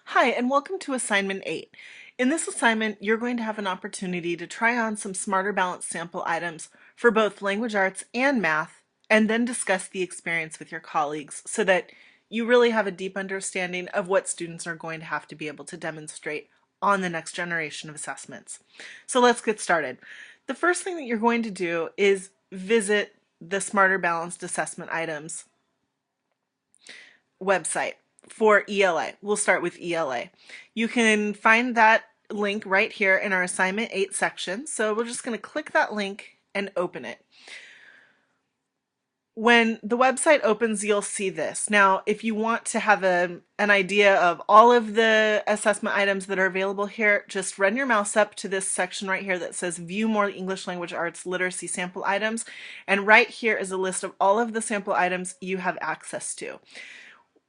Hi, and welcome to Assignment 8. In this assignment, you're going to have an opportunity to try on some Smarter Balanced sample items for both language arts and math, and then discuss the experience with your colleagues so that you really have a deep understanding of what students are going to have to be able to demonstrate on the next generation of assessments. So let's get started. The first thing that you're going to do is visit the Smarter Balanced Assessment Items website for ELA. We'll start with ELA. You can find that link right here in our Assignment 8 section. So we're just going to click that link and open it. When the website opens, you'll see this. Now, if you want to have an idea of all of the assessment items that are available here, just run your mouse up to this section right here that says View More English Language Arts Literacy Sample Items. And right here is a list of all of the sample items you have access to.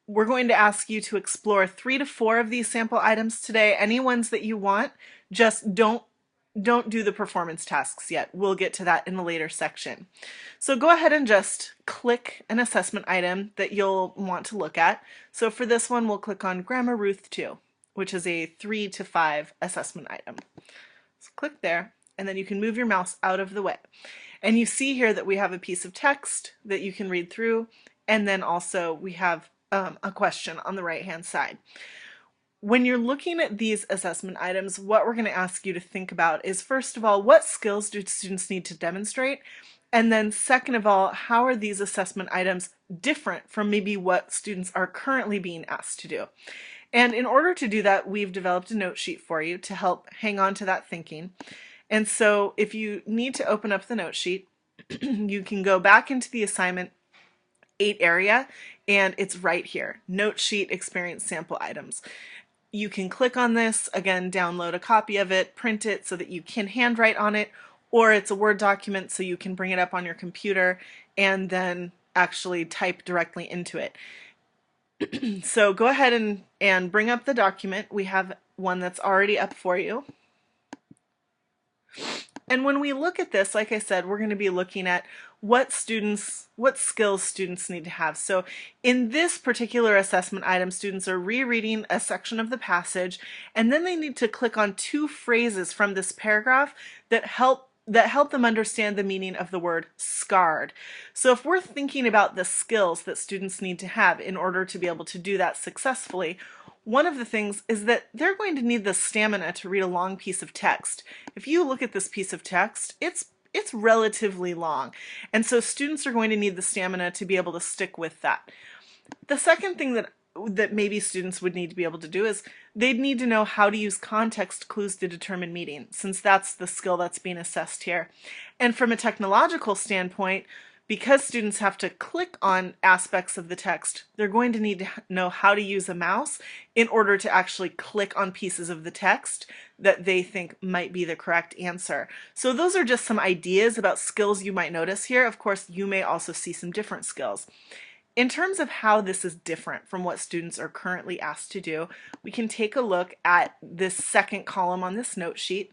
We're going to ask you to explore 3 to 4 of these sample items today. Any ones that you want, just don't do the performance tasks yet. We'll get to that in a later section. So go ahead and just click an assessment item that you'll want to look at. So for this one, we'll click on Grammar Ruth 2, which is a 3 to 5 assessment item. So click there, and then you can move your mouse out of the way. And you see here that we have a piece of text that you can read through, and then also we have a question on the right-hand side. When you're looking at these assessment items, what we're going to ask you to think about is, first of all, what skills do students need to demonstrate? And then second of all, how are these assessment items different from maybe what students are currently being asked to do? And in order to do that, we've developed a note sheet for you to help hang on to that thinking. And so if you need to open up the note sheet, you can go back into the Assignment 8 area, and it's right here, Note Sheet Experience Sample Items. You can click on this, again, download a copy of it, print it so that you can handwrite on it, or it's a Word document so you can bring it up on your computer and then actually type directly into it. So go ahead and bring up the document. We have one that's already up for you. And when we look at this, like I said, we're going to be looking at what skills students need to have. So in this particular assessment item, students are rereading a section of the passage, and then they need to click on 2 phrases from this paragraph that help them understand the meaning of the word scarred. So if we're thinking about the skills that students need to have in order to be able to do that successfully, one of the things is that they're going to need the stamina to read a long piece of text. If you look at this piece of text, it's relatively long. And so students are going to need the stamina to be able to stick with that. The second thing that maybe students would need to be able to do is they'd need to know how to use context clues to determine meaning, since that's the skill that's being assessed here. And from a technological standpoint, because students have to click on aspects of the text, they're going to need to know how to use a mouse in order to actually click on pieces of the text that they think might be the correct answer. So those are just some ideas about skills you might notice here. Of course, you may also see some different skills. In terms of how this is different from what students are currently asked to do, we can take a look at this second column on this note sheet.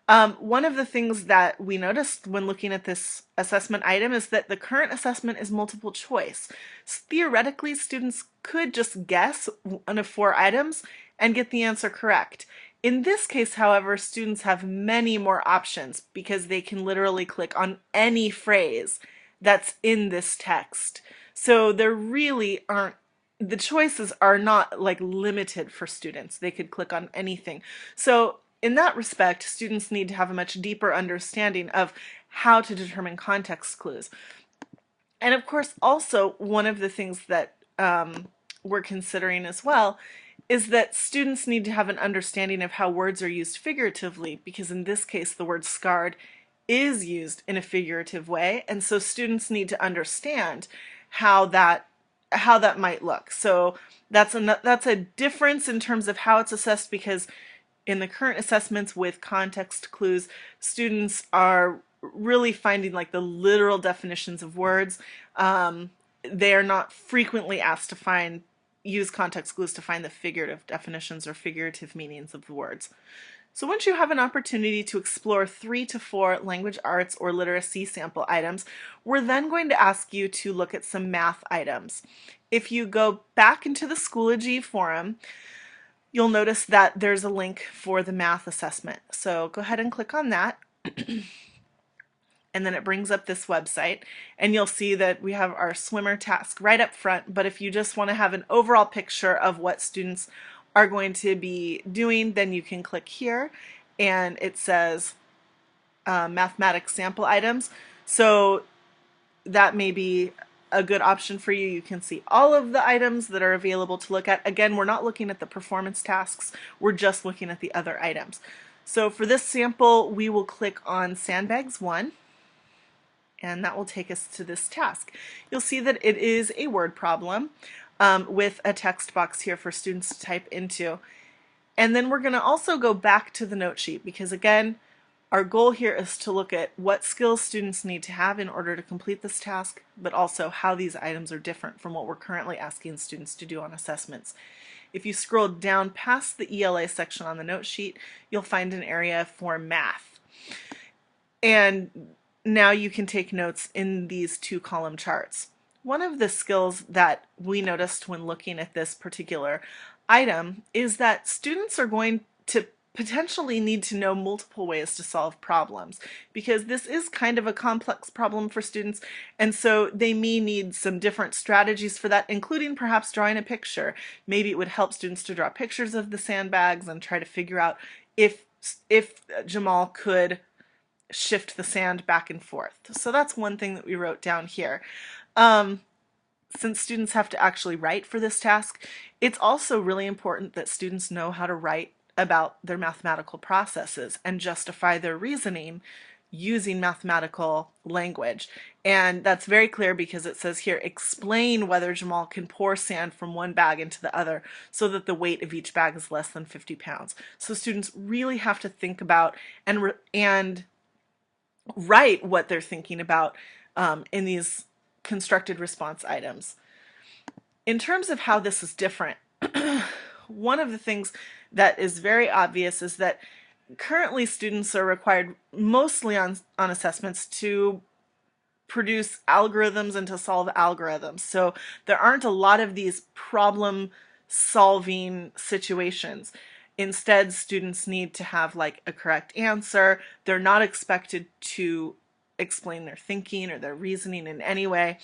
One of the things that we noticed when looking at this assessment item is that the current assessment is multiple choice. Theoretically, students could just guess one of 4 items and get the answer correct. In this case, however, students have many more options because they can literally click on any phrase that's in this text. So there really aren't, the choices are not like limited for students. They could click on anything. So in that respect, students need to have a much deeper understanding of how to determine context clues. And of course, also one of the things that we're considering as well is that students need to have an understanding of how words are used figuratively, because in this case, the word scarred is used in a figurative way, and so students need to understand how that might look. So that's a difference in terms of how it's assessed, because in the current assessments with context clues, students are really finding like the literal definitions of words. They are not frequently asked to use context clues to find the figurative definitions or figurative meanings of the words. So once you have an opportunity to explore 3 to 4 language arts or literacy sample items, we're then going to ask you to look at some math items. If you go back into the Schoology forum, you'll notice that there's a link for the math assessment. So go ahead and click on that. And then it brings up this website, and you'll see that we have our swimmer task right up front. But if you just want to have an overall picture of what students are going to be doing, then you can click here, and it says mathematics sample items. So that may be a good option for you. You can see all of the items that are available to look at. Again, we're not looking at the performance tasks, we're just looking at the other items. So for this sample, we will click on Sandbags 1, and that will take us to this task. You'll see that it is a word problem with a text box here for students to type into. And then we're going to also go back to the note sheet, because again, our goal here is to look at what skills students need to have in order to complete this task, but also how these items are different from what we're currently asking students to do on assessments. If you scroll down past the ELA section on the note sheet, you'll find an area for math. And now you can take notes in these 2-column charts. One of the skills that we noticed when looking at this particular item is that students are going to potentially need to know multiple ways to solve problems, because this is kind of a complex problem for students, and so they may need some different strategies for that, including perhaps drawing a picture. Maybe it would help students to draw pictures of the sandbags and try to figure out if Jamal could shift the sand back and forth. So that's one thing that we wrote down here. Since students have to actually write for this task, it's also really important that students know how to write about their mathematical processes and justify their reasoning using mathematical language. And that's very clear because it says here, explain whether Jamal can pour sand from one bag into the other so that the weight of each bag is less than 50 pounds. So students really have to think about and write what they're thinking about in these constructed response items. In terms of how this is different, one of the things that is very obvious is that currently students are required mostly on assessments to produce algorithms and to solve algorithms. So there aren't a lot of these problem solving situations. Instead, students need to have like a correct answer. They're not expected to explain their thinking or their reasoning in any way.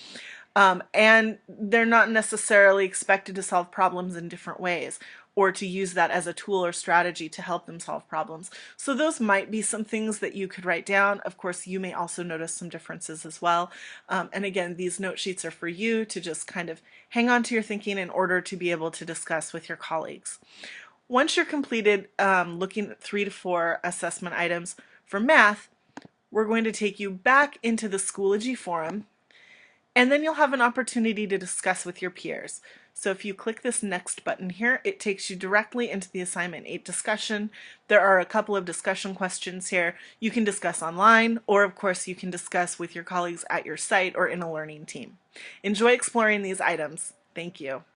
And they're not necessarily expected to solve problems in different ways or to use that as a tool or strategy to help them solve problems. So those might be some things that you could write down. Of course, you may also notice some differences as well. And again, these note sheets are for you to just kind of hang on to your thinking in order to be able to discuss with your colleagues. Once you're completed looking at 3 to 4 assessment items for math, we're going to take you back into the Schoology forum, and then you'll have an opportunity to discuss with your peers. So if you click this next button here, it takes you directly into the Assignment 8 discussion. There are a couple of discussion questions here. You can discuss online, or of course you can discuss with your colleagues at your site or in a learning team. Enjoy exploring these items. Thank you.